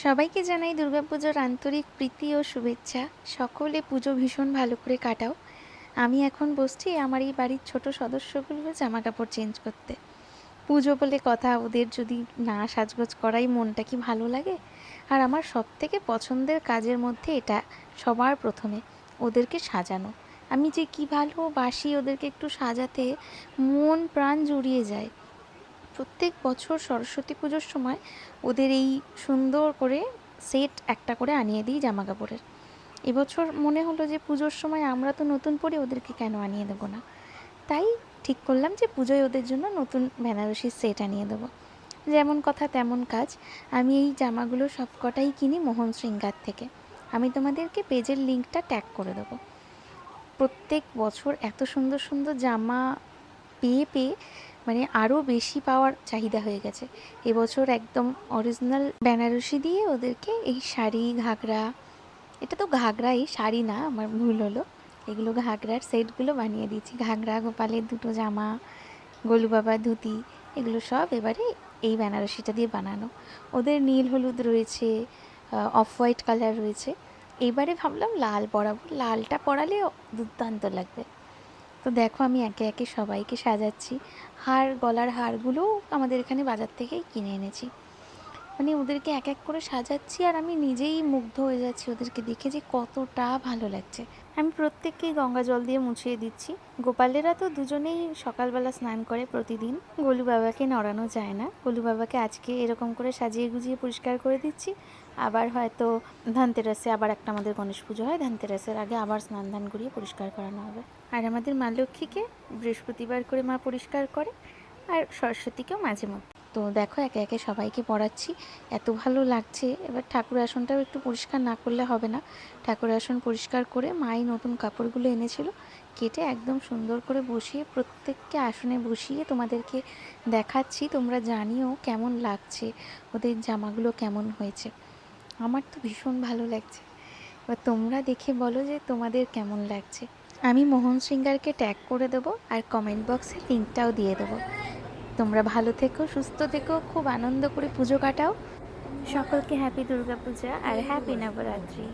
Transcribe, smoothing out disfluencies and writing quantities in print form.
সবাইকে জানাই দুর্গাপুজোর আন্তরিক প্রীতি ও শুভেচ্ছা। সকলে পুজো ভীষণ ভালো করে কাটাও। আমি এখন বসছি আমার এই বাড়ির ছোট সদস্যগুলোর জামা কাপড় চেঞ্জ করতে। পুজো বলে কথা, ওদের যদি না সাজগোজ করাই মনটা কি ভালো লাগে। আর আমার সবথেকে পছন্দের কাজের মধ্যে এটা সবার প্রথমে ওদেরকে সাজানো। আমি যে কি ভালোবাসি ওদেরকে একটু সাজাতে, মন প্রাণ জুড়িয়ে যায়। প্রত্যেক বছর সরস্বতী পুজোর সময় ওদের এই সুন্দর করে সেট একটা করে আনিয়ে দিই জামা কাপড়ের। এবছর মনে হলো যে পুজোর সময় আমরা তো নতুন পরে ওদেরকে কেন আনিয়ে দেবো না, তাই ঠিক করলাম যে পুজোয় ওদের জন্য নতুন বেনারসির সেট আনিয়ে দেবো। যেমন কথা তেমন কাজ। আমি এই জামাগুলো সবকটাই কিনি মোহন শৃঙ্গার থেকে। আমি তোমাদেরকে পেজের লিঙ্কটা ট্যাগ করে দেবো। প্রত্যেক বছর এত সুন্দর সুন্দর জামা পেয়ে পেয়ে মানে আরও বেশি পাওয়ার চাহিদা হয়ে গেছে। এবছর একদম অরিজিনাল বেনারসি দিয়ে ওদেরকে এই শাড়ি ঘাগরা, এটা তো ঘাগরাই, শাড়ি না, আমার ভুল হলো, এগুলো ঘাগরার সেটগুলো বানিয়ে দিয়েছি। ঘাগরা, গোপালের দুটো জামা, গোলু বাবার ধুতি, এগুলো সব এবারে এই বেনারসিটা দিয়ে বানানো। ওদের নীল হলুদ রয়েছে, অফ হোয়াইট কালার রয়েছে। এবারে ভাবলাম লাল পরাবো, লালটা পরালে দুর্দান্ত লাগবে। তো দেখো আমি একে একে সবাইকে সাজাচ্ছি। হার, গলার হারগুলোও আমাদের এখানে বাজার থেকেই কিনে এনেছি। মানে ওদেরকে এক এক করে সাজাচ্ছি আর আমি নিজেই মুগ্ধ হয়ে যাচ্ছি ওদেরকে দেখে যে কতটা ভালো লাগছে। আমি প্রত্যেককেই গঙ্গা জল দিয়ে মুছিয়ে দিচ্ছি। গোপালেরা তো দুজনেই সকালবেলা স্নান করে প্রতিদিন। গোলু বাবাকে নড়ানো যায় না। গোলু বাবাকে আজকে এরকম করে সাজিয়ে গুজিয়ে পরিষ্কার করে দিচ্ছি। আবার হয়তো ধনতেরাসে আবার একটা আমাদের গণেশ পুজো হয়, ধনতেরাসের আগে আবার স্নান ধান করিয়ে পরিষ্কার করানো হবে। আর আমাদের মা লক্ষ্মীকে বৃহস্পতিবার করে মা পরিষ্কার করে, আর সরস্বতীকেও মাঝে মধ্যে। তো দেখো একে একে সবাইকে পড়াচ্ছি, এত ভালো লাগছে। এবার ঠাকুর আসনটাও একটু পরিষ্কার না করলে হবে না। ঠাকুর আসন পরিষ্কার করে মাই নতুন কাপড়গুলো এনেছিল, কেটে একদম সুন্দর করে বসিয়ে প্রত্যেককে আসনে বসিয়ে তোমাদেরকে দেখাচ্ছি। তোমরা জানিও কেমন লাগছে, ওদের জামাগুলো কেমন হয়েছে। আমার তো ভীষণ ভালো লাগছে। এবার তোমরা দেখে বলো যে তোমাদের কেমন লাগছে। আমি মোহন শৃঙ্গারকে ট্যাগ করে দেবো আর কমেন্ট বক্সে লিঙ্কটাও দিয়ে দেবো। তোমরা ভালো থেকো, সুস্থ থেকো, খুব আনন্দ করে পুজো কাটাও। সকলকে হ্যাপি দুর্গা পূজা আর হ্যাপি নবরাত্রি।